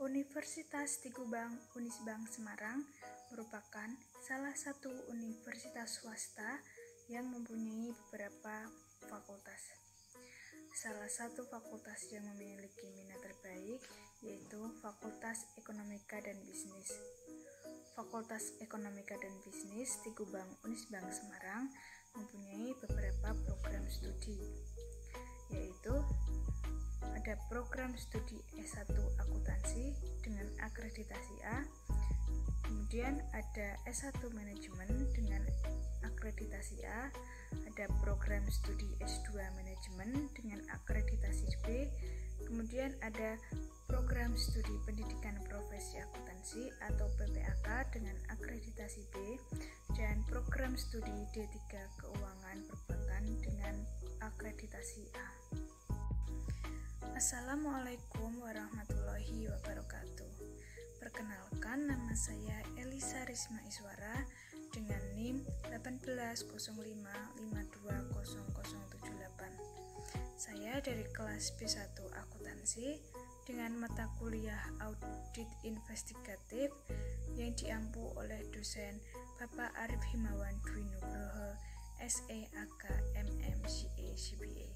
Universitas Tigubang Unisbank Semarang merupakan salah satu universitas swasta yang mempunyai beberapa fakultas. Salah satu fakultas yang memiliki minat terbaik yaitu Fakultas Ekonomika dan Bisnis. Fakultas Ekonomika dan Bisnis Tigubang Unisbank Semarang mempunyai beberapa program studi, yaitu ada program studi S1 Akuntansi dengan akreditasi A, kemudian ada S1 Manajemen dengan akreditasi A, ada program studi S2 Manajemen dengan akreditasi B, kemudian ada program studi Pendidikan Profesi Akuntansi atau PPAK dengan akreditasi B, dan program studi D3 Keuangan Perbankan dengan akreditasi A. Assalamualaikum warahmatullahi wabarakatuh. Perkenalkan, nama saya Elisa Risma Iswara dengan NIM 18055200078. Saya dari kelas B1 Akuntansi dengan mata kuliah Audit Investigatif yang diampu oleh dosen Bapak Arif Himawan Dwi Nugroho, SEAK MMCA CBA.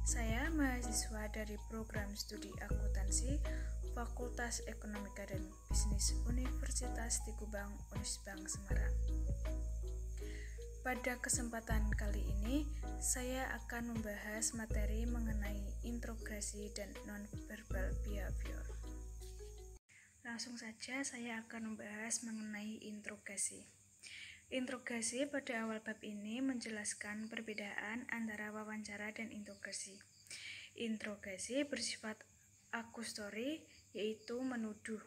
Saya mahasiswa dari program studi akuntansi Fakultas Ekonomika dan Bisnis Universitas Tigubang Unisbank Semarang. Pada kesempatan kali ini, saya akan membahas materi mengenai introgresi dan non-verbal behavior. Langsung saja saya akan membahas mengenai introgresi. Introgresi pada awal bab ini menjelaskan perbedaan antara wawancara dan introgresi. Introgresi bersifat akustori, yaitu menuduh.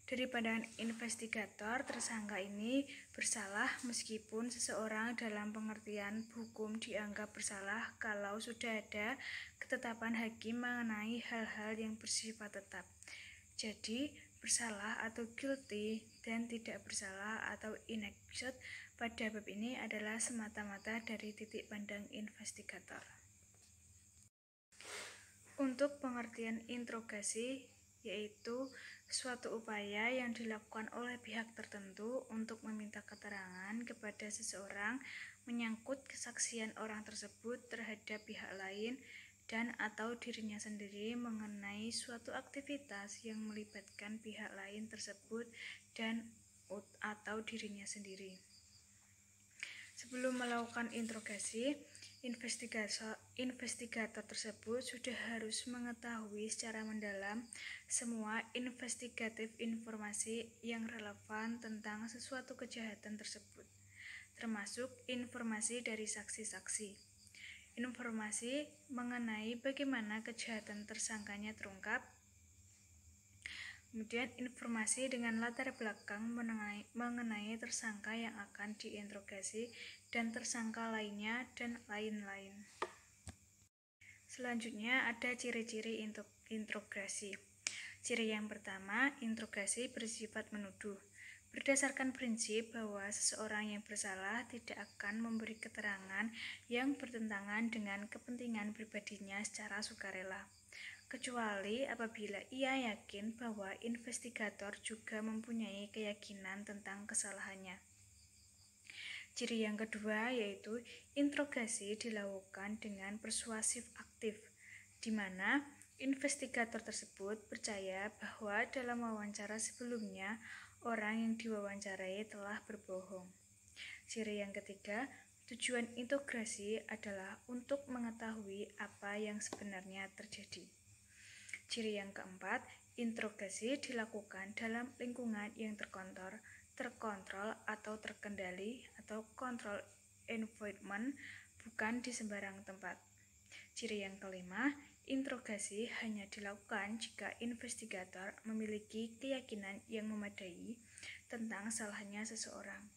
Dari pandangan investigator, tersangka ini bersalah meskipun seseorang dalam pengertian hukum dianggap bersalah kalau sudah ada ketetapan hakim mengenai hal-hal yang bersifat tetap. Jadi, bersalah atau guilty dan tidak bersalah atau innocent pada bab ini adalah semata-mata dari titik pandang investigator. Untuk pengertian introgasi, yaitu suatu upaya yang dilakukan oleh pihak tertentu untuk meminta keterangan kepada seseorang menyangkut kesaksian orang tersebut terhadap pihak lain dan atau dirinya sendiri mengenai suatu aktivitas yang melibatkan pihak lain tersebut dan atau dirinya sendiri. Sebelum melakukan introgasi, investigator tersebut sudah harus mengetahui secara mendalam semua investigatif informasi yang relevan tentang sesuatu kejahatan tersebut, termasuk informasi dari saksi-saksi. Informasi mengenai bagaimana kejahatan tersangkanya terungkap, kemudian informasi dengan latar belakang mengenai tersangka yang akan diinterogasi dan tersangka lainnya, dan lain-lain. Selanjutnya ada ciri-ciri introgasi. Ciri yang pertama, introgasi bersifat menuduh. Berdasarkan prinsip bahwa seseorang yang bersalah tidak akan memberi keterangan yang bertentangan dengan kepentingan pribadinya secara sukarela, kecuali apabila ia yakin bahwa investigator juga mempunyai keyakinan tentang kesalahannya. Ciri yang kedua yaitu introgasi dilakukan dengan persuasif aktif, di mana investigator tersebut percaya bahwa dalam wawancara sebelumnya orang yang diwawancarai telah berbohong. Ciri yang ketiga, tujuan introgasi adalah untuk mengetahui apa yang sebenarnya terjadi. Ciri yang keempat, introgasi dilakukan dalam lingkungan yang terkontrol atau terkendali atau control environment, bukan di sembarang tempat. Ciri yang kelima, introgasi hanya dilakukan jika investigator memiliki keyakinan yang memadai tentang salahnya seseorang.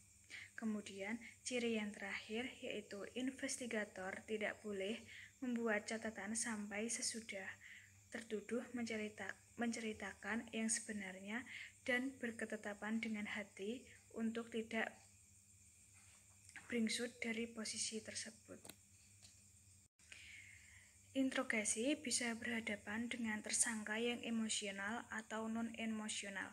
Kemudian, ciri yang terakhir yaitu investigator tidak boleh membuat catatan sampai sesudah tertuduh menceritakan yang sebenarnya dan berketetapan dengan hati untuk tidak bringsut dari posisi tersebut. Interogasi bisa berhadapan dengan tersangka yang emosional atau non-emosional.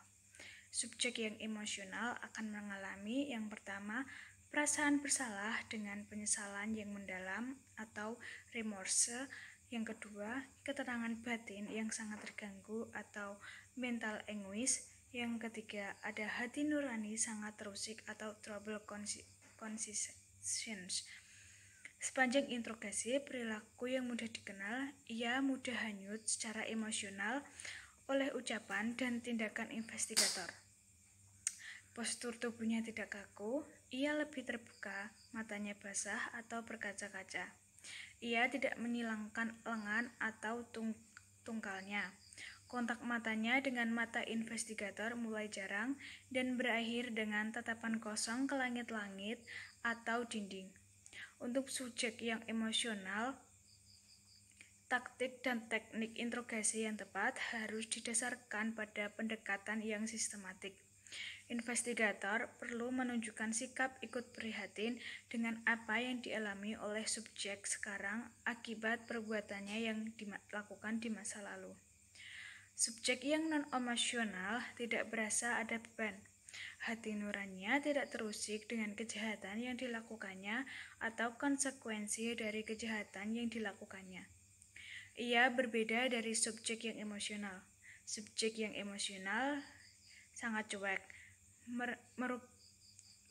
Subjek yang emosional akan mengalami yang pertama, perasaan bersalah dengan penyesalan yang mendalam atau remorse. Yang kedua, ketenangan batin yang sangat terganggu atau mental anguish. Yang ketiga, ada hati nurani sangat terusik atau trouble conscience. Sepanjang interogasi, perilaku yang mudah dikenal, ia mudah hanyut secara emosional oleh ucapan dan tindakan investigator. Postur tubuhnya tidak kaku, ia lebih terbuka, matanya basah atau berkaca-kaca. Ia tidak menyilangkan lengan atau tungkalnya. Kontak matanya dengan mata investigator mulai jarang dan berakhir dengan tatapan kosong ke langit-langit atau dinding. Untuk subjek yang emosional, taktik dan teknik interogasi yang tepat harus didasarkan pada pendekatan yang sistematik. Investigator perlu menunjukkan sikap ikut prihatin dengan apa yang dialami oleh subjek sekarang akibat perbuatannya yang dilakukan di masa lalu. Subjek yang non-emosional tidak berasa ada beban. Hati nuraninya tidak terusik dengan kejahatan yang dilakukannya atau konsekuensi dari kejahatan yang dilakukannya. Ia berbeda dari subjek yang emosional. Subjek yang emosional sangat cuek,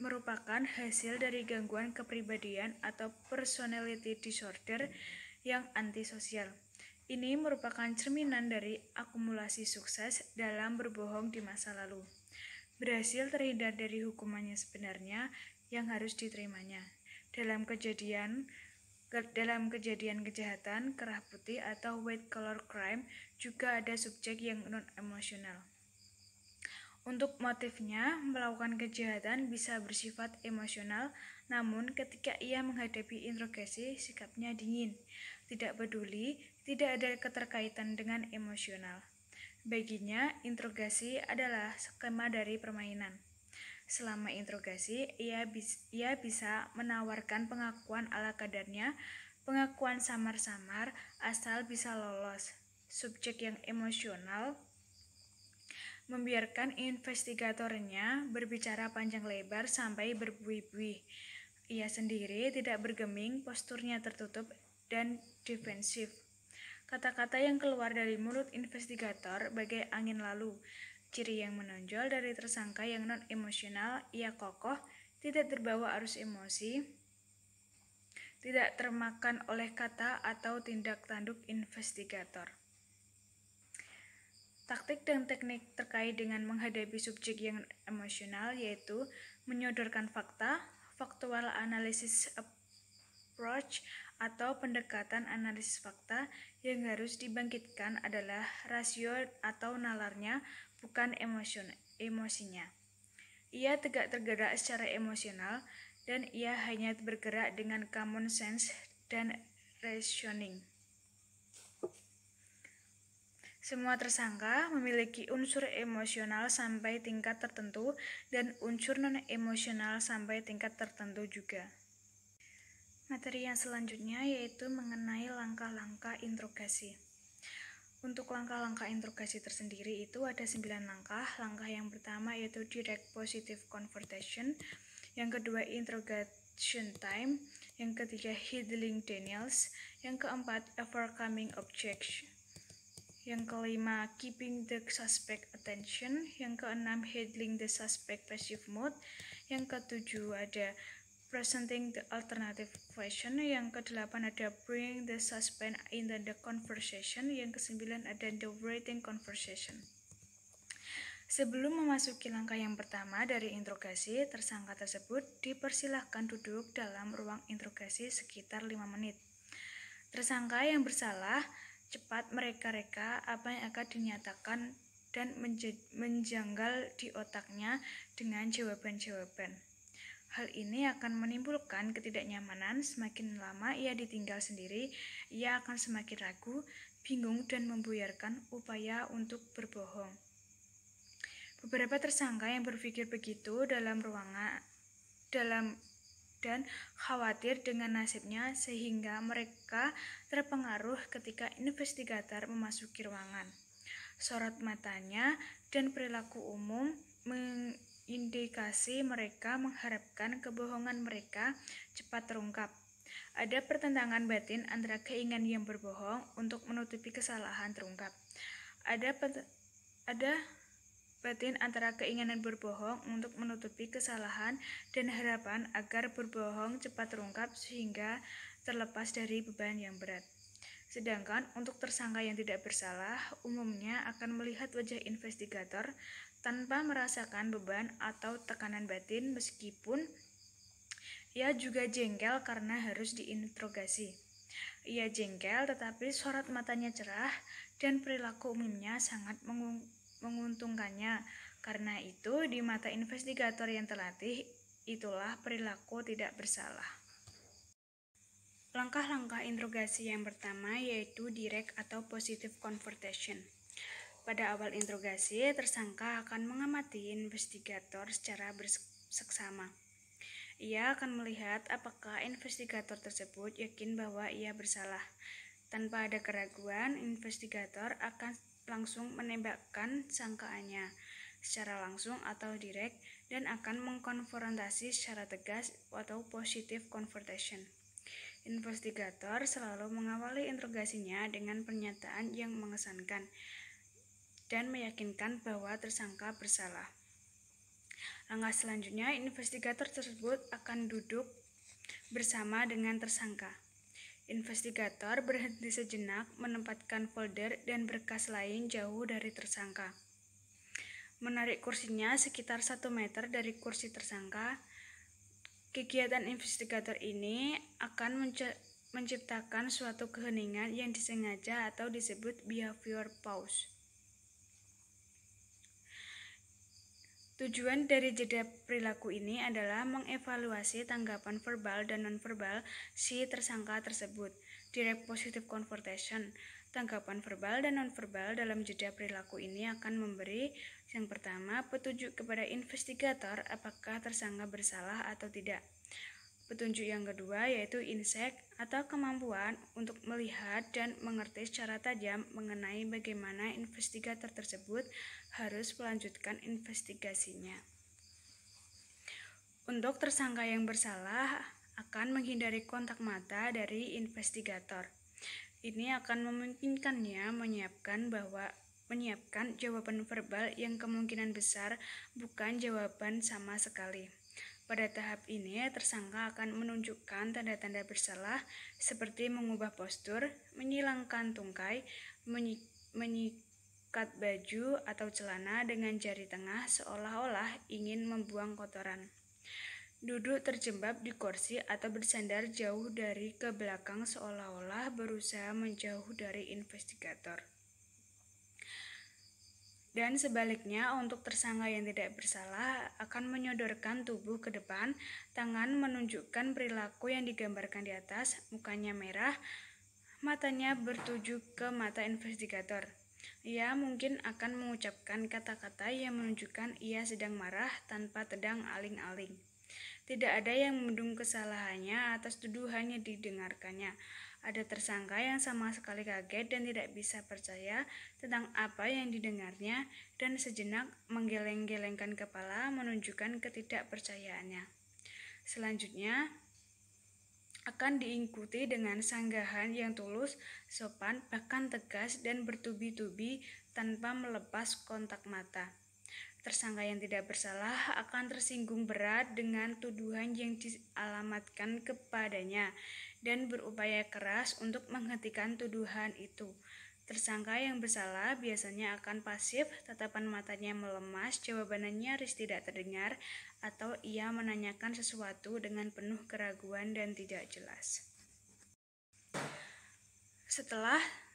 merupakan hasil dari gangguan kepribadian atau personality disorder yang antisosial. Ini merupakan cerminan dari akumulasi sukses dalam berbohong di masa lalu. Berhasil terhindar dari hukumannya sebenarnya yang harus diterimanya. Dalam kejadian kejahatan kerah putih atau white collar crime juga ada subjek yang non-emosional. Untuk motifnya, melakukan kejahatan bisa bersifat emosional, namun ketika ia menghadapi interogasi, sikapnya dingin, tidak peduli, tidak ada keterkaitan dengan emosional. Baginya, interogasi adalah skema dari permainan. Selama interogasi, ia bisa menawarkan pengakuan ala kadarnya, pengakuan samar-samar, asal bisa lolos. Subjek yang emosional membiarkan investigatornya berbicara panjang lebar sampai berbuih-buih. Ia sendiri tidak bergeming, posturnya tertutup dan defensif. Kata-kata yang keluar dari mulut investigator bagai angin lalu. Ciri yang menonjol dari tersangka yang non-emosional, ia kokoh, tidak terbawa arus emosi, tidak termakan oleh kata atau tindak tanduk investigator. Taktik dan teknik terkait dengan menghadapi subjek yang emosional yaitu menyodorkan fakta, factual analysis approach atau pendekatan analisis fakta. Yang harus dibangkitkan adalah rasio atau nalarnya, bukan emosinya. Ia tidak tergerak secara emosional dan ia hanya bergerak dengan common sense dan reasoning. Semua tersangka memiliki unsur emosional sampai tingkat tertentu dan unsur non-emosional sampai tingkat tertentu juga. Materi yang selanjutnya yaitu mengenai langkah-langkah interogasi. Untuk langkah-langkah interogasi tersendiri itu ada 9 langkah. Langkah yang pertama yaitu direct positive confrontation, yang kedua interrogation time, yang ketiga heeding denials, yang keempat overcoming objection, yang kelima keeping the suspect attention, yang keenam handling the suspect passive mode, yang ketujuh ada presenting the alternative question, yang kedelapan ada bringing the suspect into the conversation, yang kesembilan ada the writing conversation. Sebelum memasuki langkah yang pertama dari interogasi, tersangka tersebut dipersilahkan duduk dalam ruang interogasi sekitar 5 menit. Tersangka yang bersalah cepat mereka-reka apa yang akan dinyatakan dan menjanggal di otaknya dengan jawaban-jawaban. Hal ini akan menimbulkan ketidaknyamanan. Semakin lama ia ditinggal sendiri, ia akan semakin ragu, bingung, dan membuyarkan upaya untuk berbohong. Beberapa tersangka yang berpikir begitu dalam dan khawatir dengan nasibnya sehingga mereka terpengaruh ketika investigator memasuki ruangan. Sorot matanya dan perilaku umum mengindikasi mereka mengharapkan kebohongan mereka cepat terungkap. Ada pertentangan batin antara keinginan yang berbohong untuk menutupi kesalahan terungkap. Ada batin antara keinginan berbohong untuk menutupi kesalahan dan harapan agar berbohong cepat terungkap sehingga terlepas dari beban yang berat. Sedangkan untuk tersangka yang tidak bersalah, umumnya akan melihat wajah investigator tanpa merasakan beban atau tekanan batin meskipun ia juga jengkel karena harus diinterogasi. Ia jengkel tetapi sorot matanya cerah dan perilaku umumnya sangat menguntungkannya. Karena itu, di mata investigator yang terlatih, itulah perilaku tidak bersalah. Langkah-langkah interogasi yang pertama yaitu direct atau positive confrontation. Pada awal interogasi, tersangka akan mengamati investigator secara berseksama. Ia akan melihat apakah investigator tersebut yakin bahwa ia bersalah. Tanpa ada keraguan, investigator akan langsung menembakkan sangkaannya secara langsung atau direct dan akan mengkonfrontasi secara tegas atau positive confrontation. Investigator selalu mengawali interogasinya dengan pernyataan yang mengesankan dan meyakinkan bahwa tersangka bersalah. Langkah selanjutnya, investigator tersebut akan duduk bersama dengan tersangka. Investigator berhenti sejenak, menempatkan folder dan berkas lain jauh dari tersangka. Menarik kursinya sekitar 1 meter dari kursi tersangka. Kegiatan investigator ini akan menciptakan suatu keheningan yang disengaja atau disebut behavior pause. Tujuan dari jeda perilaku ini adalah mengevaluasi tanggapan verbal dan nonverbal si tersangka tersebut. Direct positive confrontation. Tanggapan verbal dan nonverbal dalam jeda perilaku ini akan memberi yang pertama, petunjuk kepada investigator apakah tersangka bersalah atau tidak. Petunjuk yang kedua yaitu insight atau kemampuan untuk melihat dan mengerti secara tajam mengenai bagaimana investigator tersebut harus melanjutkan investigasinya. Untuk tersangka yang bersalah akan menghindari kontak mata dari investigator. Ini akan memungkinkannya menyiapkan jawaban verbal yang kemungkinan besar bukan jawaban sama sekali. Pada tahap ini, tersangka akan menunjukkan tanda-tanda bersalah seperti mengubah postur, menyilangkan tungkai, menyikat baju atau celana dengan jari tengah seolah-olah ingin membuang kotoran. Duduk terjebak di kursi atau bersandar jauh dari ke belakang seolah-olah berusaha menjauh dari investigator. Dan sebaliknya, untuk tersangka yang tidak bersalah akan menyodorkan tubuh ke depan, tangan menunjukkan perilaku yang digambarkan di atas, mukanya merah, matanya bertuju ke mata investigator. Ia mungkin akan mengucapkan kata-kata yang menunjukkan ia sedang marah tanpa tedang aling-aling. Tidak ada yang memendung kesalahannya atas tuduhan yang didengarkannya. Ada tersangka yang sama sekali kaget dan tidak bisa percaya tentang apa yang didengarnya dan sejenak menggeleng-gelengkan kepala menunjukkan ketidakpercayaannya. Selanjutnya akan diikuti dengan sanggahan yang tulus, sopan, bahkan tegas dan bertubi-tubi tanpa melepas kontak mata. Tersangka yang tidak bersalah akan tersinggung berat dengan tuduhan yang dialamatkan kepadanya dan berupaya keras untuk menghentikan tuduhan itu. Tersangka yang bersalah biasanya akan pasif, tatapan matanya melemas, jawabannya nyaris tidak terdengar, atau ia menanyakan sesuatu dengan penuh keraguan dan tidak jelas.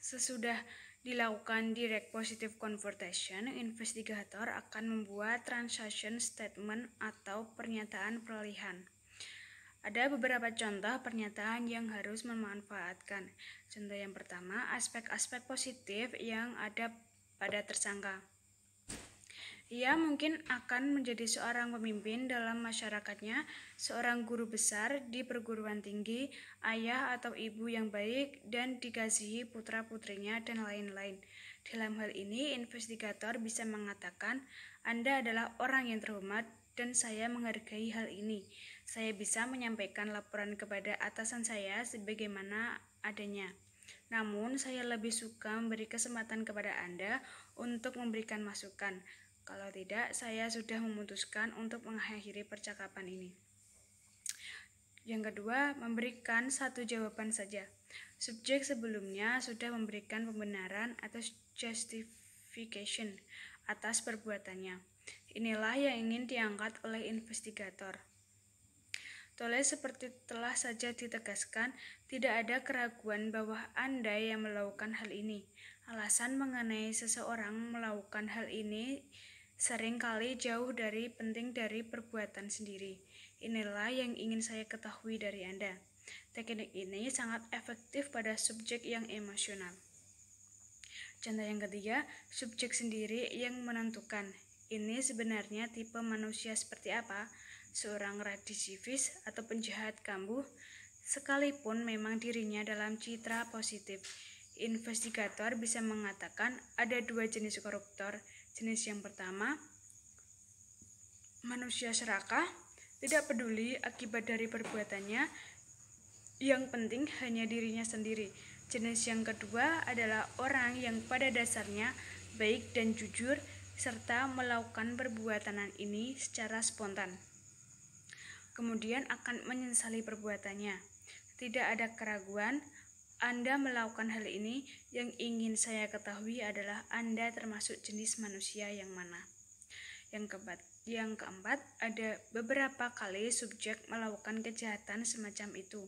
Sesudah dilakukan direct positive confrontation, investigator akan membuat transaction statement atau pernyataan peralihan. Ada beberapa contoh pernyataan yang harus memanfaatkan. Contoh yang pertama, aspek-aspek positif yang ada pada tersangka. Ia mungkin akan menjadi seorang pemimpin dalam masyarakatnya, seorang guru besar di perguruan tinggi, ayah atau ibu yang baik, dan dikasihi putra-putrinya, dan lain-lain. Dalam hal ini, investigator bisa mengatakan, Anda adalah orang yang terhormat, dan saya menghargai hal ini. Saya bisa menyampaikan laporan kepada atasan saya sebagaimana adanya. Namun, saya lebih suka memberi kesempatan kepada Anda untuk memberikan masukan. Kalau tidak, saya sudah memutuskan untuk mengakhiri percakapan ini. Yang kedua, memberikan satu jawaban saja. Subjek sebelumnya sudah memberikan pembenaran atau justification atas perbuatannya. Inilah yang ingin diangkat oleh investigator. Tulis seperti telah saja ditegaskan, tidak ada keraguan bahwa Anda yang melakukan hal ini. Alasan mengenai seseorang melakukan hal ini seringkali jauh dari penting dari perbuatan sendiri. Inilah yang ingin saya ketahui dari Anda. Teknik ini sangat efektif pada subjek yang emosional. Contoh yang ketiga, subjek sendiri yang menentukan. Ini sebenarnya tipe manusia seperti apa? Seorang residivis atau penjahat kambuh, sekalipun memang dirinya dalam citra positif. Investigator bisa mengatakan ada dua jenis koruptor. Jenis yang pertama, manusia serakah, tidak peduli akibat dari perbuatannya, yang penting hanya dirinya sendiri. Jenis yang kedua adalah orang yang pada dasarnya baik dan jujur, serta melakukan perbuatan ini secara spontan. Kemudian akan menyesali perbuatannya. Tidak ada keraguan, Anda melakukan hal ini. Yang ingin saya ketahui adalah Anda termasuk jenis manusia yang mana. Yang keempat, ada beberapa kali subjek melakukan kejahatan semacam itu.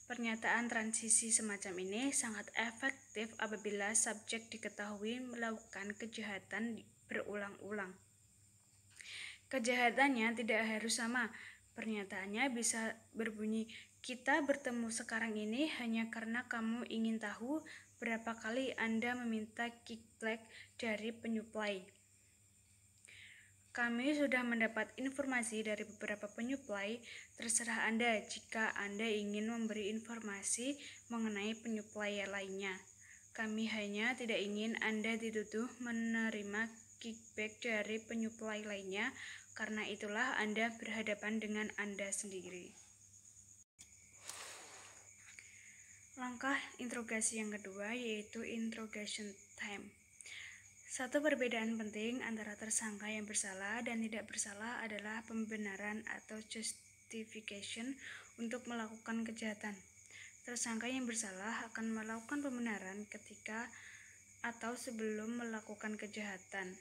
Pernyataan transisi semacam ini sangat efektif apabila subjek diketahui melakukan kejahatan berulang-ulang. Kejahatannya tidak harus sama. Pernyataannya bisa berbunyi, kita bertemu sekarang ini hanya karena kamu ingin tahu berapa kali Anda meminta kickback dari penyuplai. Kami sudah mendapat informasi dari beberapa penyuplai. Terserah Anda jika Anda ingin memberi informasi mengenai penyuplai lainnya. Kami hanya tidak ingin Anda dituduh menerima kickback dari penyuplai lainnya, karena itulah Anda berhadapan dengan Anda sendiri. Langkah interogasi yang kedua yaitu interrogation time. Satu perbedaan penting antara tersangka yang bersalah dan tidak bersalah adalah pembenaran atau justification untuk melakukan kejahatan. Tersangka yang bersalah akan melakukan pembenaran ketika atau sebelum melakukan kejahatan,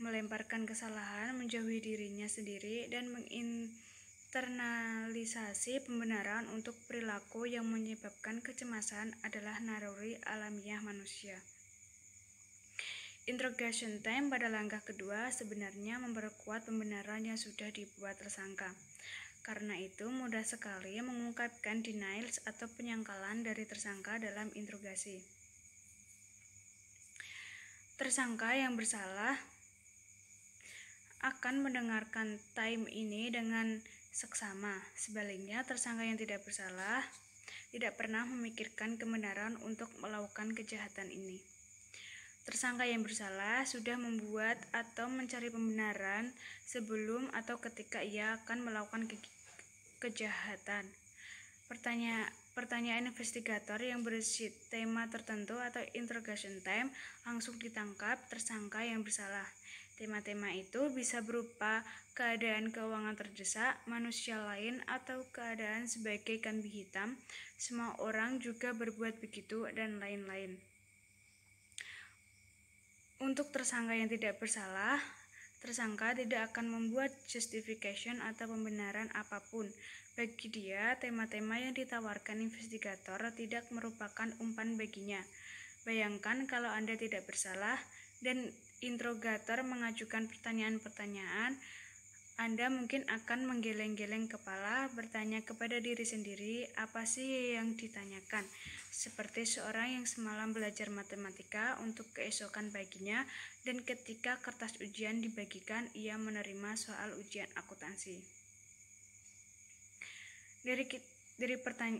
melemparkan kesalahan, menjauhi dirinya sendiri, dan menginternalisasi pembenaran untuk perilaku yang menyebabkan kecemasan adalah naluri alamiah manusia. Interrogation time pada langkah kedua sebenarnya memperkuat pembenaran yang sudah dibuat tersangka. Karena itu mudah sekali mengungkapkan denials atau penyangkalan dari tersangka dalam interogasi. Tersangka yang bersalah akan mendengarkan time ini dengan seksama. Sebaliknya, tersangka yang tidak bersalah tidak pernah memikirkan kebenaran untuk melakukan kejahatan ini. Tersangka yang bersalah sudah membuat atau mencari pembenaran sebelum atau ketika ia akan melakukan kejahatan. Pertanyaan investigator yang berisi tema tertentu atau interrogation time langsung ditangkap tersangka yang bersalah. Tema-tema itu bisa berupa keadaan keuangan terdesak, manusia lain, atau keadaan sebagai kambing hitam. Semua orang juga berbuat begitu, dan lain-lain. Untuk tersangka yang tidak bersalah, tersangka tidak akan membuat justification atau pembenaran apapun. Bagi dia, tema-tema yang ditawarkan investigator tidak merupakan umpan baginya. Bayangkan kalau Anda tidak bersalah dan interrogator mengajukan pertanyaan-pertanyaan Anda mungkin akan menggeleng-geleng kepala, bertanya kepada diri sendiri, apa sih yang ditanyakan? Seperti seorang yang semalam belajar matematika untuk keesokan paginya, dan ketika kertas ujian dibagikan, ia menerima soal ujian akuntansi. Dari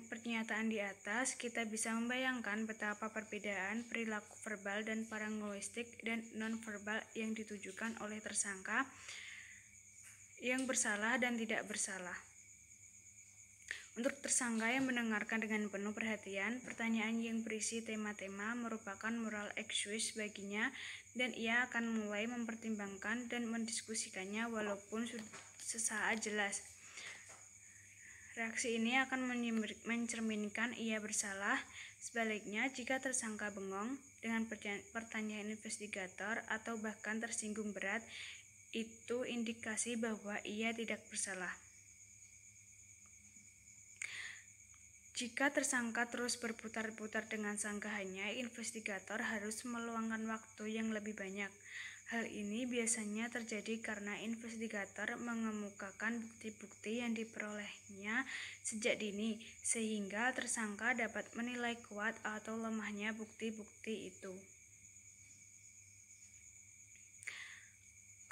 pernyataan di atas, kita bisa membayangkan betapa perbedaan perilaku verbal dan paralinguistik dan non-verbal yang ditujukan oleh tersangka yang bersalah dan tidak bersalah. Untuk tersangka yang mendengarkan dengan penuh perhatian, pertanyaan yang berisi tema-tema merupakan moral excuse baginya, dan ia akan mulai mempertimbangkan dan mendiskusikannya walaupun sesaat jelas. Reaksi ini akan mencerminkan ia bersalah. Sebaliknya, jika tersangka bengong dengan pertanyaan investigator atau bahkan tersinggung berat, itu indikasi bahwa ia tidak bersalah. Jika tersangka terus berputar-putar dengan sanggahannya, investigator harus meluangkan waktu yang lebih banyak. Hal ini biasanya terjadi karena investigator mengemukakan bukti-bukti yang diperolehnya sejak dini, sehingga tersangka dapat menilai kuat atau lemahnya bukti-bukti itu.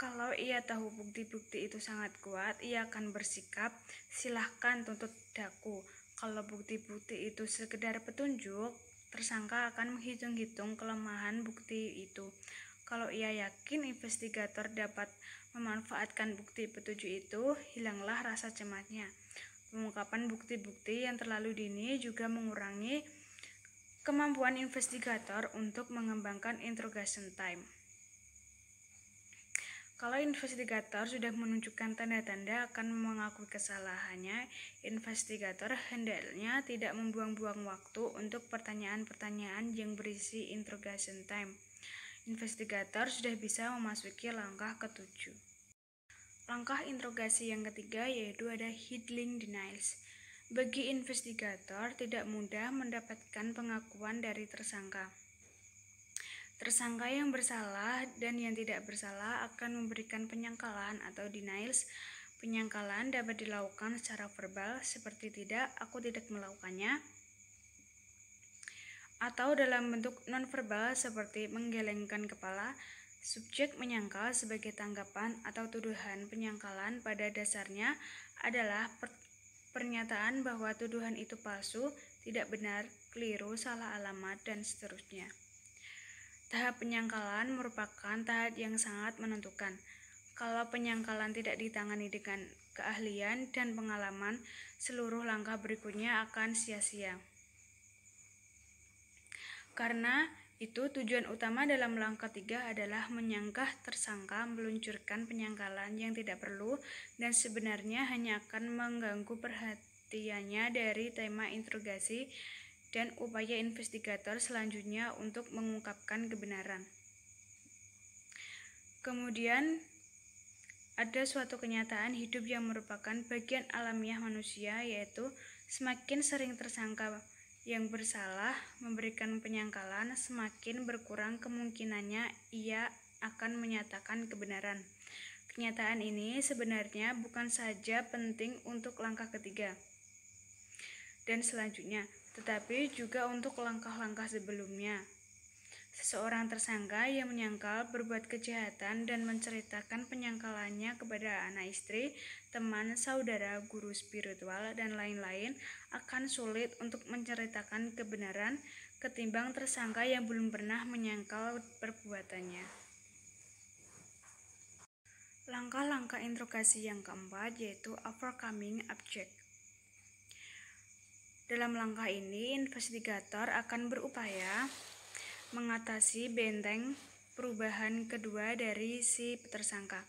Kalau ia tahu bukti-bukti itu sangat kuat, ia akan bersikap, silahkan tuntut daku. Kalau bukti-bukti itu sekedar petunjuk, tersangka akan menghitung-hitung kelemahan bukti itu. Kalau ia yakin investigator dapat memanfaatkan bukti petunjuk itu, hilanglah rasa cemasnya. Pengungkapan bukti-bukti yang terlalu dini juga mengurangi kemampuan investigator untuk mengembangkan interrogation time. Kalau investigator sudah menunjukkan tanda-tanda akan mengakui kesalahannya, investigator hendaknya tidak membuang-buang waktu untuk pertanyaan-pertanyaan yang berisi interrogation time. Investigator sudah bisa memasuki langkah ke-7. Langkah interogasi yang ketiga yaitu ada heedling denials. Bagi investigator tidak mudah mendapatkan pengakuan dari tersangka. Tersangka yang bersalah dan yang tidak bersalah akan memberikan penyangkalan atau denials. Penyangkalan dapat dilakukan secara verbal seperti tidak, aku tidak melakukannya, atau dalam bentuk nonverbal seperti menggelengkan kepala. Subjek menyangkal sebagai tanggapan atau tuduhan. Penyangkalan pada dasarnya adalah pernyataan bahwa tuduhan itu palsu, tidak benar, keliru, salah alamat, dan seterusnya. Tahap penyangkalan merupakan tahap yang sangat menentukan. Kalau penyangkalan tidak ditangani dengan keahlian dan pengalaman, seluruh langkah berikutnya akan sia-sia. Karena itu, tujuan utama dalam langkah 3 adalah menyangka tersangka meluncurkan penyangkalan yang tidak perlu dan sebenarnya hanya akan mengganggu perhatiannya dari tema interogasi dan upaya investigator selanjutnya untuk mengungkapkan kebenaran. Kemudian, ada suatu kenyataan hidup yang merupakan bagian alamiah manusia, yaitu semakin sering tersangka yang bersalah memberikan penyangkalan, semakin berkurang kemungkinannya ia akan menyatakan kebenaran. Kenyataan ini sebenarnya bukan saja penting untuk langkah ketiga dan selanjutnya, tetapi juga untuk langkah-langkah sebelumnya. Seseorang tersangka yang menyangkal berbuat kejahatan dan menceritakan penyangkalannya kepada anak istri, teman, saudara, guru spiritual, dan lain-lain akan sulit untuk menceritakan kebenaran ketimbang tersangka yang belum pernah menyangkal perbuatannya. Langkah-langkah interogasi yang keempat yaitu overcoming object. Dalam langkah ini, investigator akan berupaya mengatasi benteng perubahan kedua dari si tersangka.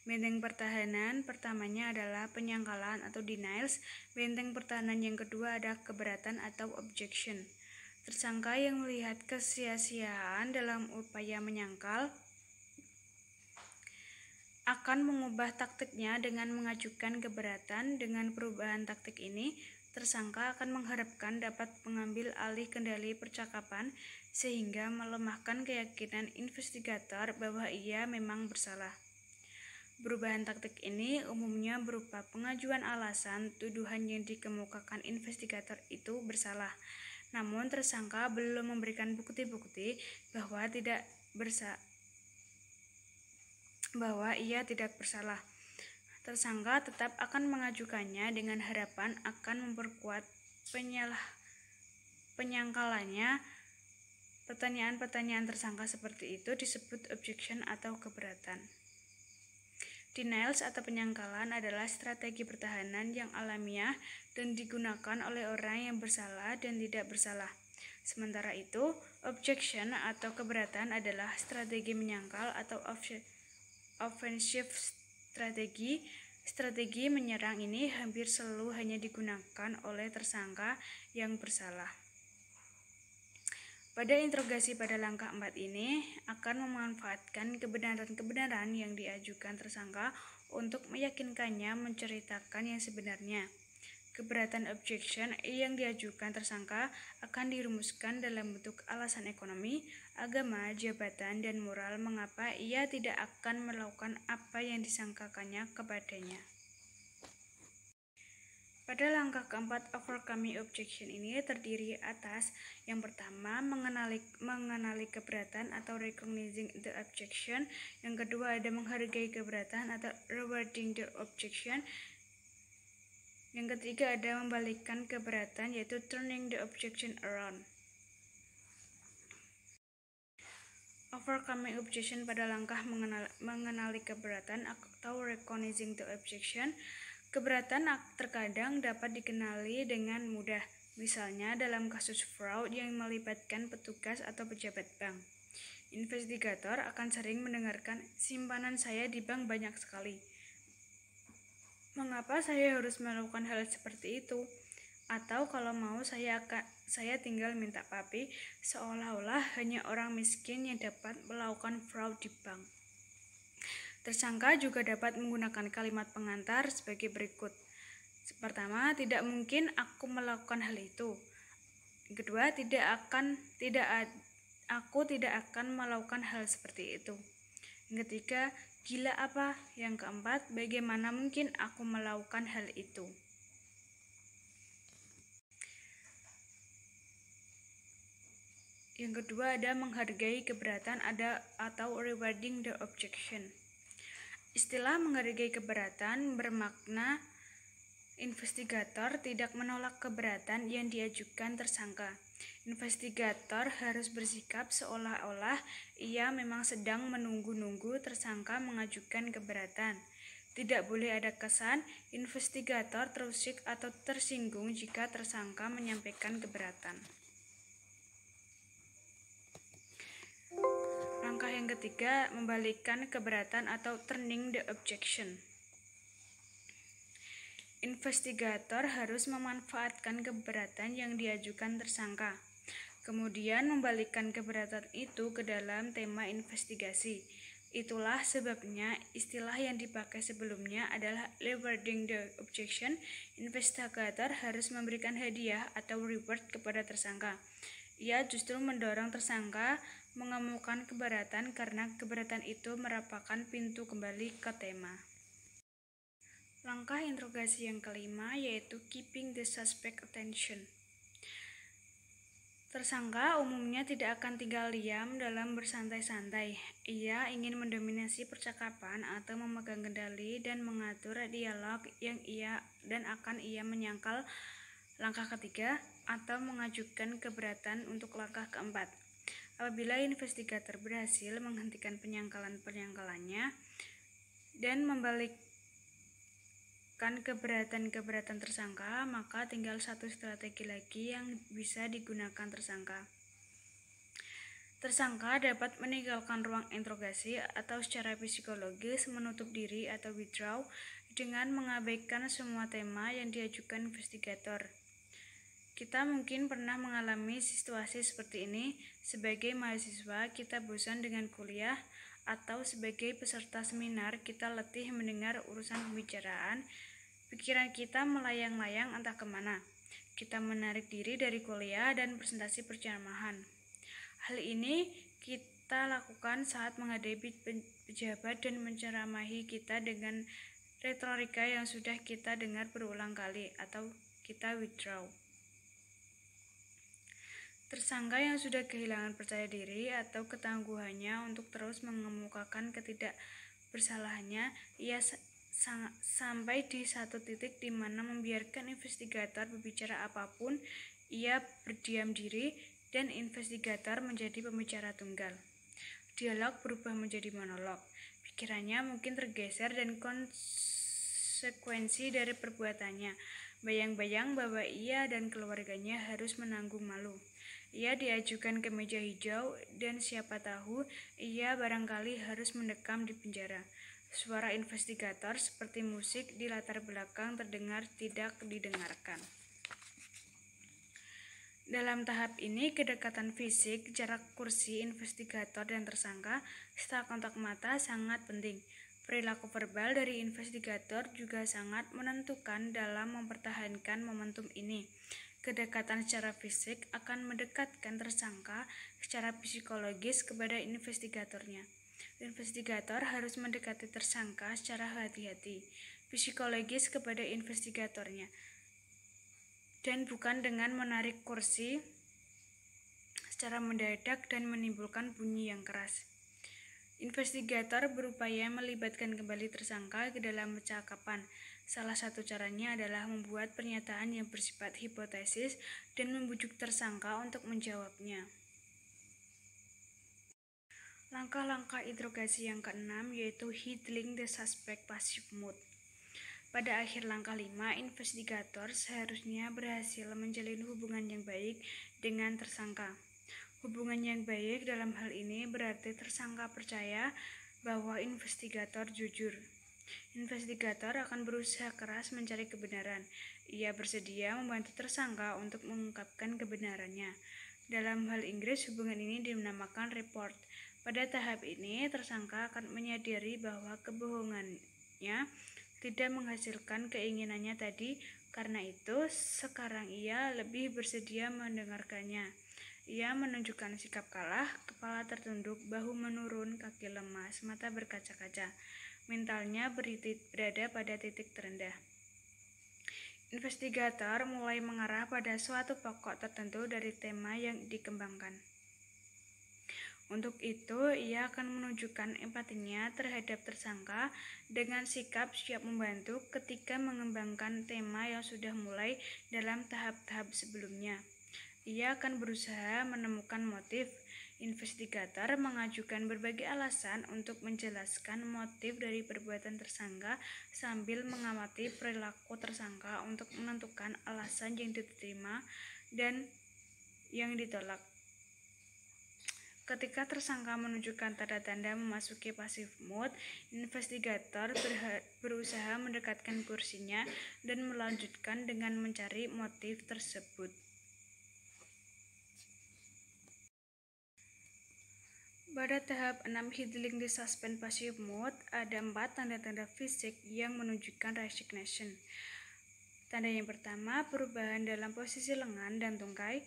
Benteng pertahanan pertamanya adalah penyangkalan atau denials. Benteng pertahanan yang kedua adalah keberatan atau objection. Tersangka yang melihat kesia-siaan dalam upaya menyangkal akan mengubah taktiknya dengan mengajukan keberatan. Dengan perubahan taktik ini, tersangka akan mengharapkan dapat mengambil alih kendali percakapan sehingga melemahkan keyakinan investigator bahwa ia memang bersalah. Perubahan taktik ini umumnya berupa pengajuan alasan tuduhan yang dikemukakan investigator itu bersalah, namun tersangka belum memberikan bukti-bukti bahwa ia tidak bersalah. Tersangka tetap akan mengajukannya dengan harapan akan memperkuat penyangkalannya. Pertanyaan-pertanyaan tersangka seperti itu disebut objection atau keberatan. Denials atau penyangkalan adalah strategi pertahanan yang alamiah dan digunakan oleh orang yang bersalah dan tidak bersalah. Sementara itu, objection atau keberatan adalah strategi menyangkal atau offensive strategi. Strategi menyerang ini hampir selalu hanya digunakan oleh tersangka yang bersalah. Pada interogasi pada langkah 4 ini akan memanfaatkan kebenaran-kebenaran yang diajukan tersangka untuk meyakinkannya menceritakan yang sebenarnya. Keberatan objection yang diajukan tersangka akan dirumuskan dalam bentuk alasan ekonomi, agama, jabatan, dan moral mengapa ia tidak akan melakukan apa yang disangkakannya kepadanya. Pada langkah keempat, overcoming objection ini terdiri atas yang pertama, mengenali keberatan atau recognizing the objection. Yang kedua, ada menghargai keberatan atau rewarding the objection. Yang ketiga, ada membalikkan keberatan, yaitu turning the objection around. Overcoming objection pada langkah mengenali keberatan atau recognizing the objection. Keberatan terkadang dapat dikenali dengan mudah, misalnya dalam kasus fraud yang melibatkan petugas atau pejabat bank. Investigator akan sering mendengarkan, simpanan saya di bank banyak sekali. Mengapa saya harus melakukan hal seperti itu? Atau kalau mau saya tinggal minta papi, seolah-olah hanya orang miskin yang dapat melakukan fraud di bank. Tersangka juga dapat menggunakan kalimat pengantar sebagai berikut. Pertama, tidak mungkin aku melakukan hal itu. Kedua, aku tidak akan melakukan hal seperti itu. Yang ketiga, gila apa? Yang keempat, bagaimana mungkin aku melakukan hal itu? Yang kedua, ada menghargai keberatan atau rewarding the objection. Istilah menghargai keberatan bermakna investigator tidak menolak keberatan yang diajukan tersangka. Investigator harus bersikap seolah-olah ia memang sedang menunggu-nunggu tersangka mengajukan keberatan. Tidak boleh ada kesan investigator terusik atau tersinggung jika tersangka menyampaikan keberatan. Langkah yang ketiga, membalikkan keberatan atau turning the objection. Investigator harus memanfaatkan keberatan yang diajukan tersangka, kemudian membalikkan keberatan itu ke dalam tema investigasi. Itulah sebabnya istilah yang dipakai sebelumnya adalah rewarding the objection. Investigator harus memberikan hadiah atau reward kepada tersangka. Ia justru mendorong tersangka mengemukakan keberatan karena keberatan itu merupakan pintu kembali ke tema. Langkah interogasi yang kelima yaitu keeping the suspect attention. Tersangka umumnya tidak akan tinggal diam dalam bersantai-santai. Ia ingin mendominasi percakapan atau memegang kendali dan mengatur dialog yang akan ia menyangkal. Langkah ketiga, atau mengajukan keberatan untuk langkah keempat. Apabila investigator berhasil menghentikan penyangkalannya dan membalikkan keberatan tersangka, maka tinggal satu strategi lagi yang bisa digunakan tersangka. Tersangka dapat meninggalkan ruang interogasi atau secara psikologis menutup diri atau withdraw dengan mengabaikan semua tema yang diajukan investigator. Kita mungkin pernah mengalami situasi seperti ini. Sebagai mahasiswa, kita bosan dengan kuliah, atau sebagai peserta seminar, kita letih mendengar urusan pembicaraan. Pikiran kita melayang-layang entah kemana. Kita menarik diri dari kuliah dan presentasi percamahan. Hal ini kita lakukan saat menghadapi pejabat dan menceramahi kita dengan retorika yang sudah kita dengar berulang kali atau kita withdraw. Tersangka yang sudah kehilangan percaya diri atau ketangguhannya untuk terus mengemukakan ketidakbersalahannya, ia sampai di satu titik di mana membiarkan investigator berbicara apapun, ia berdiam diri dan investigator menjadi pembicara tunggal. Dialog berubah menjadi monolog. Pikirannya mungkin tergeser dan konsekuensi dari perbuatannya. Bayang-bayang bahwa ia dan keluarganya harus menanggung malu. Ia diajukan ke meja hijau dan siapa tahu ia barangkali harus mendekam di penjara. Suara investigator seperti musik di latar belakang terdengar tidak didengarkan. Dalam tahap ini, kedekatan fisik, jarak kursi investigator dan tersangka, serta kontak mata sangat penting. Perilaku verbal dari investigator juga sangat menentukan dalam mempertahankan momentum ini. Kedekatan secara fisik akan mendekatkan tersangka secara psikologis kepada investigatornya. Investigator harus mendekati tersangka secara hati-hati, psikologis kepada investigatornya, dan bukan dengan menarik kursi secara mendadak dan menimbulkan bunyi yang keras. Investigator berupaya melibatkan kembali tersangka ke dalam percakapan. Salah satu caranya adalah membuat pernyataan yang bersifat hipotesis dan membujuk tersangka untuk menjawabnya. Langkah-langkah interogasi yang keenam yaitu heedling the suspect passive mood. Pada akhir langkah 5, investigator seharusnya berhasil menjalin hubungan yang baik dengan tersangka. Hubungan yang baik dalam hal ini berarti tersangka percaya bahwa investigator jujur. Investigator akan berusaha keras mencari kebenaran. Ia bersedia membantu tersangka untuk mengungkapkan kebenarannya. Dalam hal Inggris, hubungan ini dinamakan rapport. Pada tahap ini, tersangka akan menyadari bahwa kebohongannya tidak menghasilkan keinginannya tadi, karena itu sekarang ia lebih bersedia mendengarkannya. Ia menunjukkan sikap kalah, kepala tertunduk, bahu menurun, kaki lemas, mata berkaca-kaca. Mentalnya berada pada titik terendah. Investigator mulai mengarah pada suatu pokok tertentu dari tema yang dikembangkan. Untuk itu, ia akan menunjukkan empatinya terhadap tersangka dengan sikap siap membantu ketika mengembangkan tema yang sudah mulai dalam tahap-tahap sebelumnya. Ia akan berusaha menemukan motif. Investigator mengajukan berbagai alasan untuk menjelaskan motif dari perbuatan tersangka sambil mengamati perilaku tersangka untuk menentukan alasan yang diterima dan yang ditolak. Ketika tersangka menunjukkan tanda-tanda memasuki passive mood, investigator berusaha mendekatkan kursinya dan melanjutkan dengan mencari motif tersebut. Pada tahap 6 heedling the suspect passive mood, ada 4 tanda-tanda fisik yang menunjukkan resignation. Tanda yang pertama, perubahan dalam posisi lengan dan tungkai.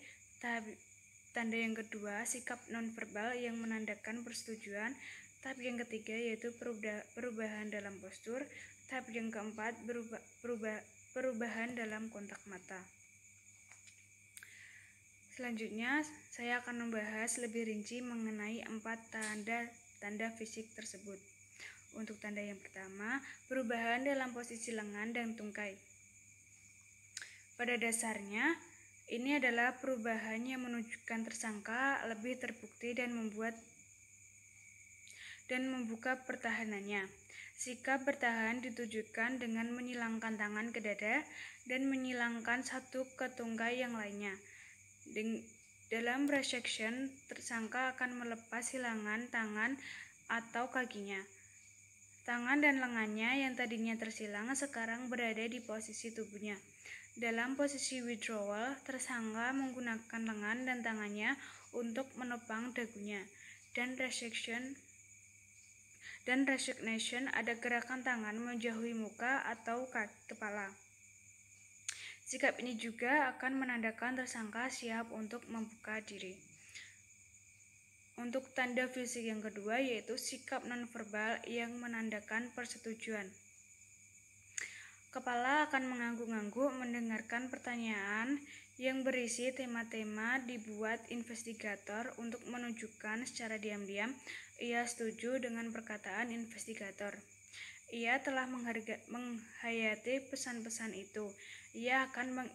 Tanda yang kedua, sikap nonverbal yang menandakan persetujuan. Tahap yang ketiga yaitu perubahan dalam postur. Tahap yang keempat, perubahan dalam kontak mata. Selanjutnya, saya akan membahas lebih rinci mengenai 4 tanda fisik tersebut. Untuk tanda yang pertama, perubahan dalam posisi lengan dan tungkai. Pada dasarnya, ini adalah perubahan yang menunjukkan tersangka lebih terbukti dan membuka pertahanannya. Sikap bertahan ditujukan dengan menyilangkan tangan ke dada dan menyilangkan satu ke tungkai yang lainnya. Dalam resection, tersangka akan melepas silangan tangan atau kakinya. Tangan dan lengannya yang tadinya tersilang sekarang berada di posisi tubuhnya. Dalam posisi withdrawal, tersangka menggunakan lengan dan tangannya untuk menopang dagunya. Dan resignation ada gerakan tangan menjauhi muka atau kepala. Sikap ini juga akan menandakan tersangka siap untuk membuka diri. Untuk tanda fisik yang kedua yaitu sikap nonverbal yang menandakan persetujuan. Kepala akan mengangguk-angguk mendengarkan pertanyaan yang berisi tema-tema dibuat investigator untuk menunjukkan secara diam-diam ia setuju dengan perkataan investigator. Ia telah menghayati pesan-pesan itu. Ia akan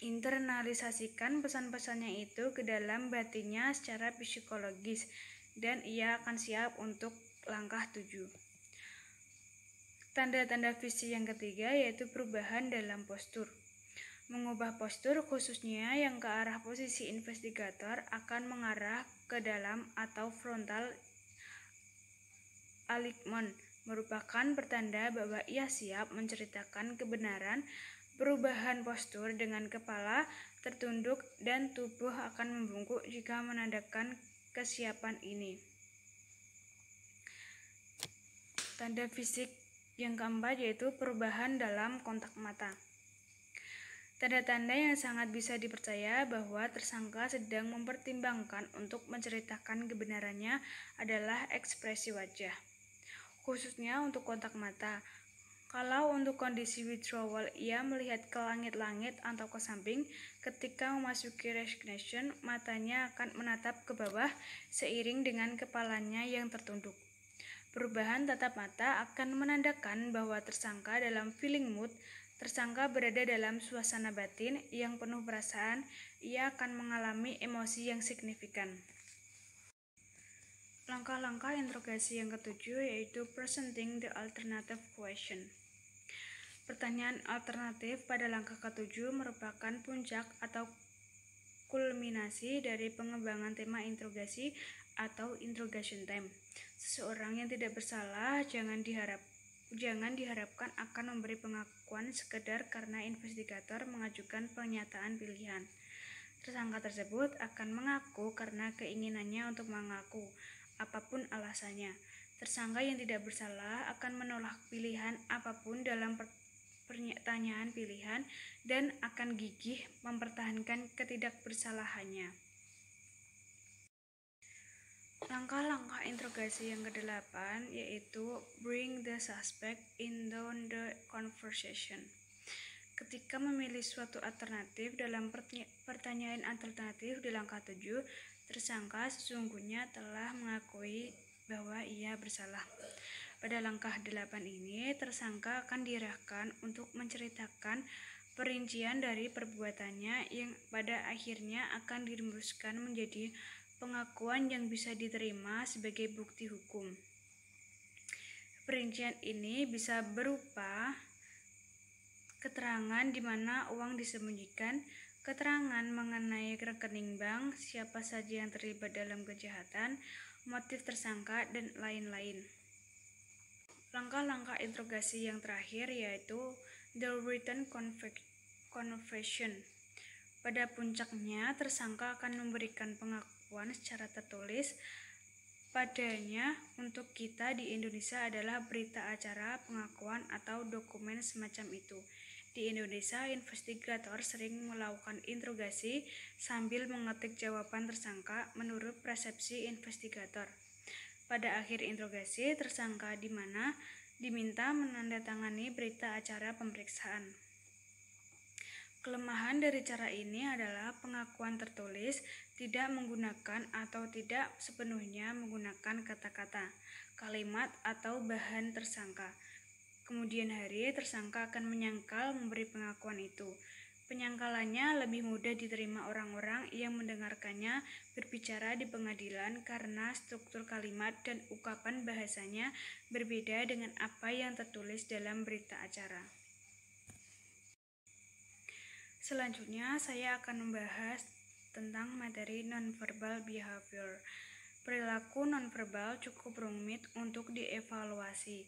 internalisasikan pesan-pesannya itu ke dalam batinnya secara psikologis dan ia akan siap untuk langkah 7. Tanda-tanda fisik yang ketiga yaitu perubahan dalam postur. Mengubah postur khususnya yang ke arah posisi investigator akan mengarah ke dalam atau frontal alignment merupakan pertanda bahwa ia siap menceritakan kebenaran. Perubahan postur dengan kepala tertunduk dan tubuh akan membungkuk jika menandakan kesiapan ini. Tanda fisik yang keempat yaitu perubahan dalam kontak mata. Tanda-tanda yang sangat bisa dipercaya bahwa tersangka sedang mempertimbangkan untuk menceritakan kebenarannya adalah ekspresi wajah, khususnya untuk kontak mata. Kalau untuk kondisi withdrawal, ia melihat ke langit-langit atau ke samping. Ketika memasuki resignation, matanya akan menatap ke bawah seiring dengan kepalanya yang tertunduk. Perubahan tatap mata akan menandakan bahwa tersangka dalam feeling mood. Tersangka berada dalam suasana batin yang penuh perasaan. Ia akan mengalami emosi yang signifikan. Langkah-langkah interogasi yang ketujuh yaitu presenting the alternative question. Pertanyaan alternatif pada langkah ketujuh merupakan puncak atau kulminasi dari pengembangan tema interogasi atau interrogation time. Seseorang yang tidak bersalah jangan diharapkan akan memberi pengakuan sekedar karena investigator mengajukan pernyataan pilihan. Tersangka tersebut akan mengaku karena keinginannya untuk mengaku, apapun alasannya. Tersangka yang tidak bersalah akan menolak pilihan apapun dalam pertanyaan pilihan dan akan gigih mempertahankan ketidakbersalahannya. Langkah-langkah interogasi yang ke-8 yaitu bring the suspect into the conversation. Ketika memilih suatu alternatif dalam pertanyaan alternatif di langkah 7, tersangka sesungguhnya telah mengakui bahwa ia bersalah. Pada langkah 8 ini, tersangka akan diarahkan untuk menceritakan perincian dari perbuatannya yang pada akhirnya akan dirumuskan menjadi pengakuan yang bisa diterima sebagai bukti hukum. Perincian ini bisa berupa keterangan di mana uang disembunyikan, keterangan mengenai rekening bank, siapa saja yang terlibat dalam kejahatan, motif tersangka, dan lain-lain. Langkah-langkah interogasi yang terakhir yaitu the written confession. Pada puncaknya, tersangka akan memberikan pengakuan secara tertulis. Padanya untuk kita di Indonesia adalah berita acara, pengakuan, atau dokumen semacam itu. Di Indonesia, investigator sering melakukan interogasi sambil mengetik jawaban tersangka menurut persepsi investigator. Pada akhir interogasi, tersangka diminta menandatangani berita acara pemeriksaan. Kelemahan dari cara ini adalah pengakuan tertulis tidak menggunakan atau tidak sepenuhnya menggunakan kata-kata, kalimat, atau bahan tersangka. Kemudian hari, tersangka akan menyangkal memberi pengakuan itu. Penyangkalannya lebih mudah diterima orang-orang yang mendengarkannya berbicara di pengadilan karena struktur kalimat dan ungkapan bahasanya berbeda dengan apa yang tertulis dalam berita acara. Selanjutnya, saya akan membahas tentang materi nonverbal behavior. Perilaku nonverbal cukup rumit untuk dievaluasi.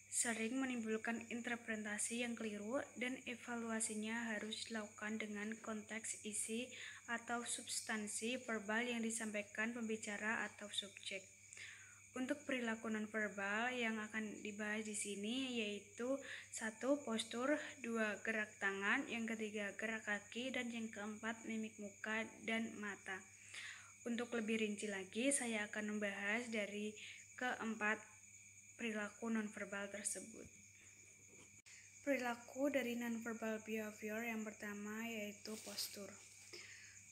Sering menimbulkan interpretasi yang keliru dan evaluasinya harus dilakukan dengan konteks isi atau substansi verbal yang disampaikan pembicara atau subjek. Untuk perilaku nonverbal yang akan dibahas di sini yaitu 1. Postur, 2. Gerak tangan, yang ketiga gerak kaki, dan yang keempat mimik muka dan mata. Untuk lebih rinci lagi, saya akan membahas dari keempat perilaku nonverbal tersebut. Perilaku dari nonverbal behavior yang pertama yaitu postur.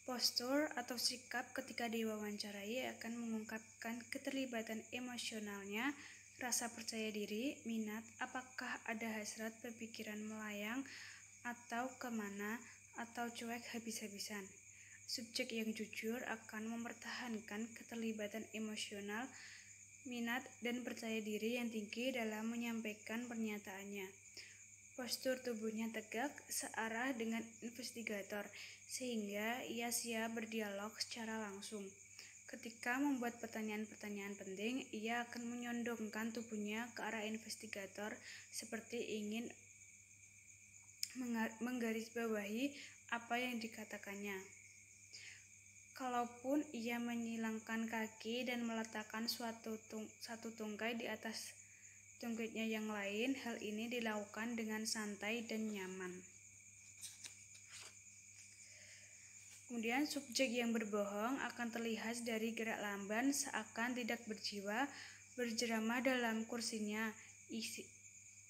Postur atau sikap ketika diwawancarai akan mengungkapkan keterlibatan emosionalnya, rasa percaya diri, minat, apakah ada hasrat berpikiran melayang atau kemana, atau cuek habis-habisan. Subjek yang jujur akan mempertahankan keterlibatan emosional, minat, dan percaya diri yang tinggi dalam menyampaikan pernyataannya. Postur tubuhnya tegak, searah dengan investigator, sehingga ia siap berdialog secara langsung. Ketika membuat pertanyaan-pertanyaan penting, ia akan menyondongkan tubuhnya ke arah investigator seperti ingin menggarisbawahi apa yang dikatakannya. Kalaupun ia menyilangkan kaki dan meletakkan satu tungkai di atas tungkainya yang lain, hal ini dilakukan dengan santai dan nyaman. Kemudian subjek yang berbohong akan terlihat dari gerak lamban seakan tidak berjiwa, berjerama dalam kursinya.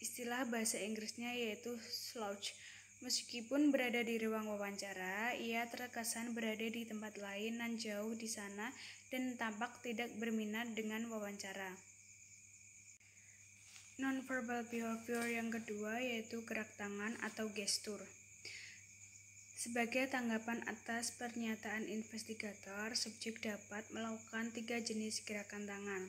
Istilah bahasa Inggrisnya yaitu slouch. Meskipun berada di ruang wawancara, ia terkesan berada di tempat lain dan jauh di sana dan tampak tidak berminat dengan wawancara. Nonverbal behavior yang kedua yaitu gerak tangan atau gestur. Sebagai tanggapan atas pernyataan investigator, subjek dapat melakukan 3 jenis gerakan tangan.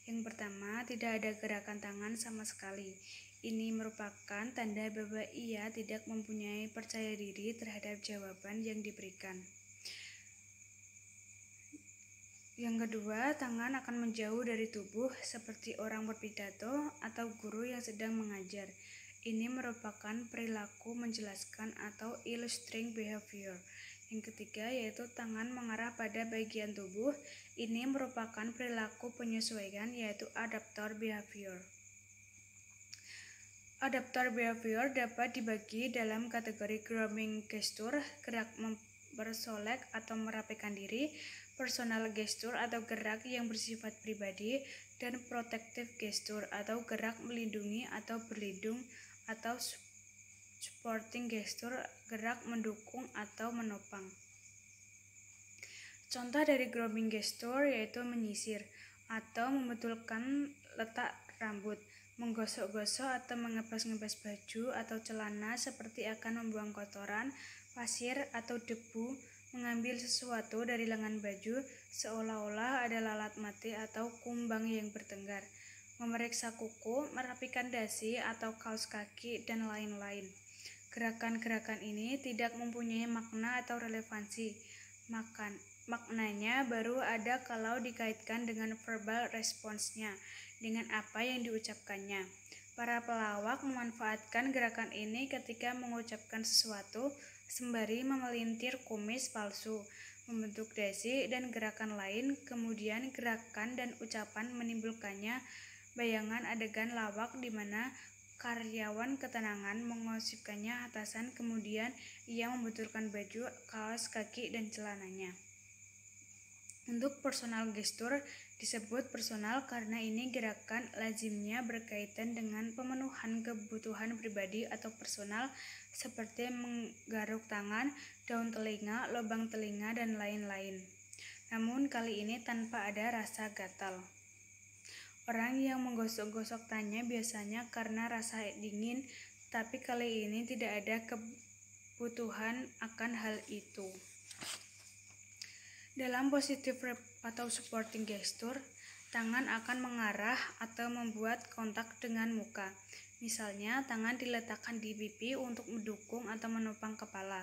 Yang pertama, tidak ada gerakan tangan sama sekali. Ini merupakan tanda bahwa ia tidak mempunyai percaya diri terhadap jawaban yang diberikan. Yang kedua, tangan akan menjauh dari tubuh seperti orang berpidato atau guru yang sedang mengajar. Ini merupakan perilaku menjelaskan atau illustrating behavior. Yang ketiga yaitu tangan mengarah pada bagian tubuh. Ini merupakan perilaku penyesuaian yaitu adaptor behavior. Adaptor behavior dapat dibagi dalam kategori grooming gesture, gerak mempersolek atau merapikan diri, personal gesture atau gerak yang bersifat pribadi, dan protective gesture atau gerak melindungi atau berlindung, atau supporting gesture, gerak mendukung atau menopang. Contoh dari grooming gesture yaitu menyisir atau membetulkan letak rambut, menggosok-gosok atau mengebas-ngebas baju atau celana seperti akan membuang kotoran, pasir atau debu, mengambil sesuatu dari lengan baju seolah-olah ada lalat mati atau kumbang yang bertengkar, memeriksa kuku, merapikan dasi atau kaos kaki, dan lain-lain. Gerakan-gerakan ini tidak mempunyai makna atau relevansi. Maknanya baru ada kalau dikaitkan dengan verbal response-nya, dengan apa yang diucapkannya. Para pelawak memanfaatkan gerakan ini ketika mengucapkan sesuatu, sembari memelintir kumis palsu, membentuk dasi, dan gerakan lain. Kemudian gerakan dan ucapan menimbulkannya bayangan adegan lawak di mana karyawan ketenangan mengosipkannya atasan, kemudian ia membetulkan baju, kaos kaki, dan celananya. Untuk personal gesture disebut personal karena ini gerakan lazimnya berkaitan dengan pemenuhan kebutuhan pribadi atau personal seperti menggaruk tangan, daun telinga, lubang telinga, dan lain-lain. Namun kali ini tanpa ada rasa gatal. Orang yang menggosok-gosok tanya biasanya karena rasa dingin, tapi kali ini tidak ada kebutuhan akan hal itu. Dalam positive atau supporting gesture, tangan akan mengarah atau membuat kontak dengan muka. Misalnya, tangan diletakkan di pipi untuk mendukung atau menopang kepala.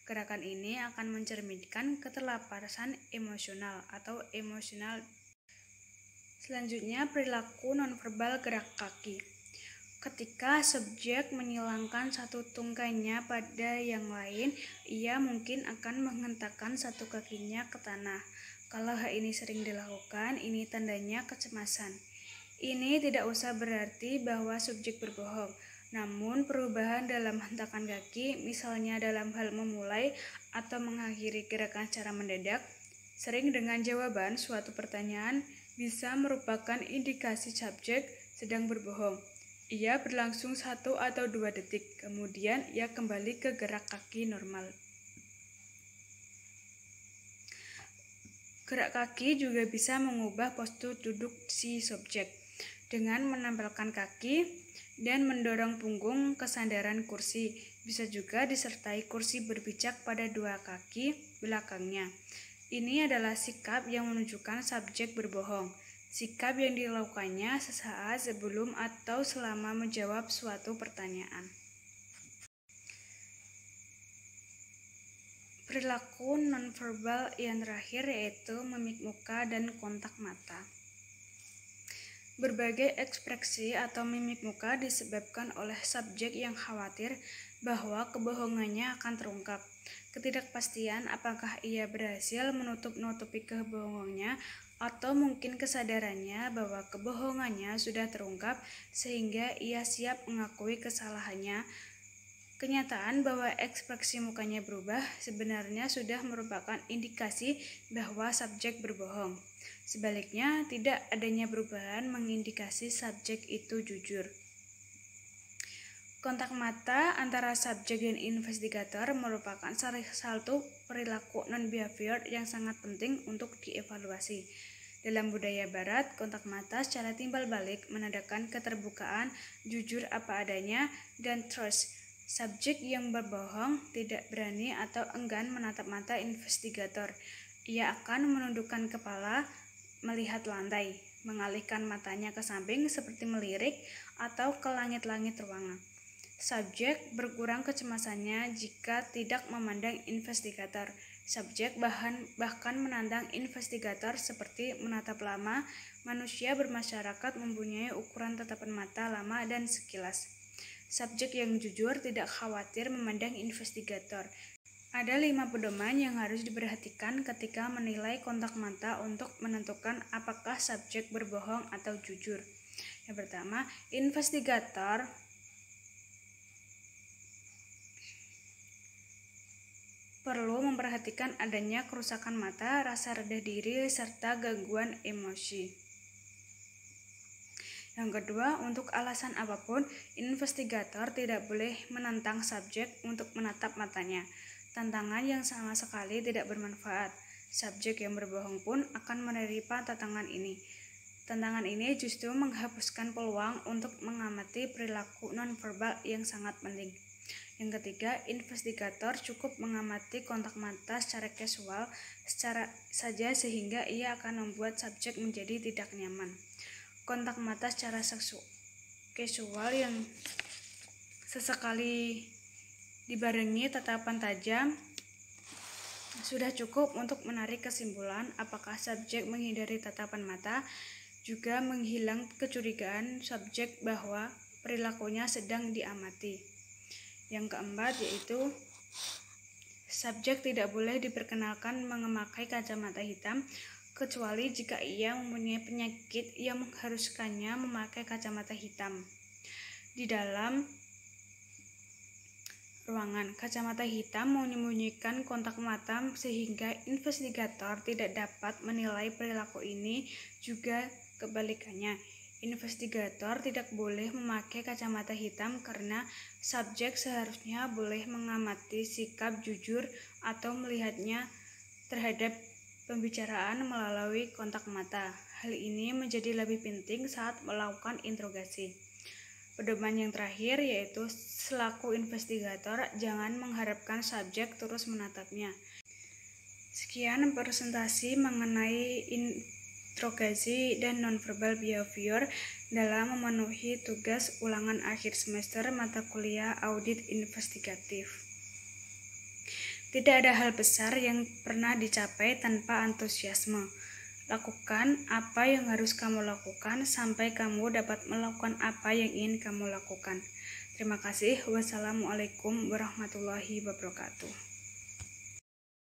Gerakan ini akan mencerminkan keterlaparasan emosional atau emotional. Selanjutnya, perilaku nonverbal gerak kaki. Ketika subjek menyilangkan satu tungkainya pada yang lain, ia mungkin akan menghentakkan satu kakinya ke tanah. Kalau hal ini sering dilakukan, ini tandanya kecemasan. Ini tidak usah berarti bahwa subjek berbohong, namun perubahan dalam hentakan kaki, misalnya dalam hal memulai atau mengakhiri gerakan secara mendadak, Sering dengan jawaban suatu pertanyaan bisa merupakan indikasi subjek sedang berbohong. Ia berlangsung 1 atau 2 detik, kemudian ia kembali ke gerak kaki normal. Gerak kaki juga bisa mengubah postur duduk si subjek dengan menempelkan kaki dan mendorong punggung ke sandaran kursi. Bisa juga disertai kursi berpijak pada 2 kaki belakangnya. Ini adalah sikap yang menunjukkan subjek berbohong. Sikap yang dilakukannya sesaat sebelum atau selama menjawab suatu pertanyaan. Perilaku nonverbal yang terakhir yaitu mimik muka dan kontak mata. Berbagai ekspresi atau mimik muka disebabkan oleh subjek yang khawatir bahwa kebohongannya akan terungkap. Ketidakpastian apakah ia berhasil menutup-nutupi kebohongannya atau mungkin kesadarannya bahwa kebohongannya sudah terungkap sehingga ia siap mengakui kesalahannya. Kenyataan bahwa ekspresi mukanya berubah sebenarnya sudah merupakan indikasi bahwa subjek berbohong. Sebaliknya, tidak adanya perubahan mengindikasi subjek itu jujur. Kontak mata antara subjek dan investigator merupakan salah satu perilaku non-behavior yang sangat penting untuk dievaluasi. Dalam budaya barat, kontak mata secara timbal balik menandakan keterbukaan, jujur apa adanya, dan trust. Subjek yang berbohong tidak berani atau enggan menatap mata investigator. Ia akan menundukkan kepala, melihat lantai, mengalihkan matanya ke samping seperti melirik atau ke langit-langit ruangan. Subjek berkurang kecemasannya jika tidak memandang investigator. Subjek bahkan menandang investigator seperti menatap lama. Manusia bermasyarakat mempunyai ukuran tatapan mata lama dan sekilas. Subjek yang jujur tidak khawatir memandang investigator. Ada 5 pedoman yang harus diperhatikan ketika menilai kontak mata untuk menentukan apakah subjek berbohong atau jujur. Yang pertama, investigator perlu memperhatikan adanya kerusakan mata, rasa rendah diri, serta gangguan emosi. Yang kedua, untuk alasan apapun, investigator tidak boleh menantang subjek untuk menatap matanya. Tantangan yang sama sekali tidak bermanfaat. Subjek yang berbohong pun akan menerima tantangan ini. Tantangan ini justru menghapuskan peluang untuk mengamati perilaku nonverbal yang sangat penting. Yang ketiga, investigator cukup mengamati kontak mata secara casual saja sehingga ia akan membuat subjek menjadi tidak nyaman. Kontak mata secara casual yang sesekali dibarengi tatapan tajam sudah cukup untuk menarik kesimpulan apakah subjek menghindari tatapan mata, juga menghilang kecurigaan subjek bahwa perilakunya sedang diamati. Yang keempat yaitu subjek tidak boleh diperkenalkan memakai kacamata hitam kecuali jika ia mempunyai penyakit yang mengharuskannya memakai kacamata hitam. Di dalam ruangan, kacamata hitam menyembunyikan kontak mata sehingga investigator tidak dapat menilai perilaku ini. Juga kebalikannya, investigator tidak boleh memakai kacamata hitam karena subjek seharusnya boleh mengamati sikap jujur atau melihatnya terhadap pembicaraan melalui kontak mata. Hal ini menjadi lebih penting saat melakukan interogasi. Pedoman yang terakhir yaitu selaku investigator jangan mengharapkan subjek terus menatapnya. Sekian presentasi mengenai interogasi dan nonverbal behavior dalam memenuhi tugas ulangan akhir semester mata kuliah audit investigatif. Tidak ada hal besar yang pernah dicapai tanpa antusiasme. Lakukan apa yang harus kamu lakukan sampai kamu dapat melakukan apa yang ingin kamu lakukan. Terima kasih. Wassalamualaikum warahmatullahi wabarakatuh.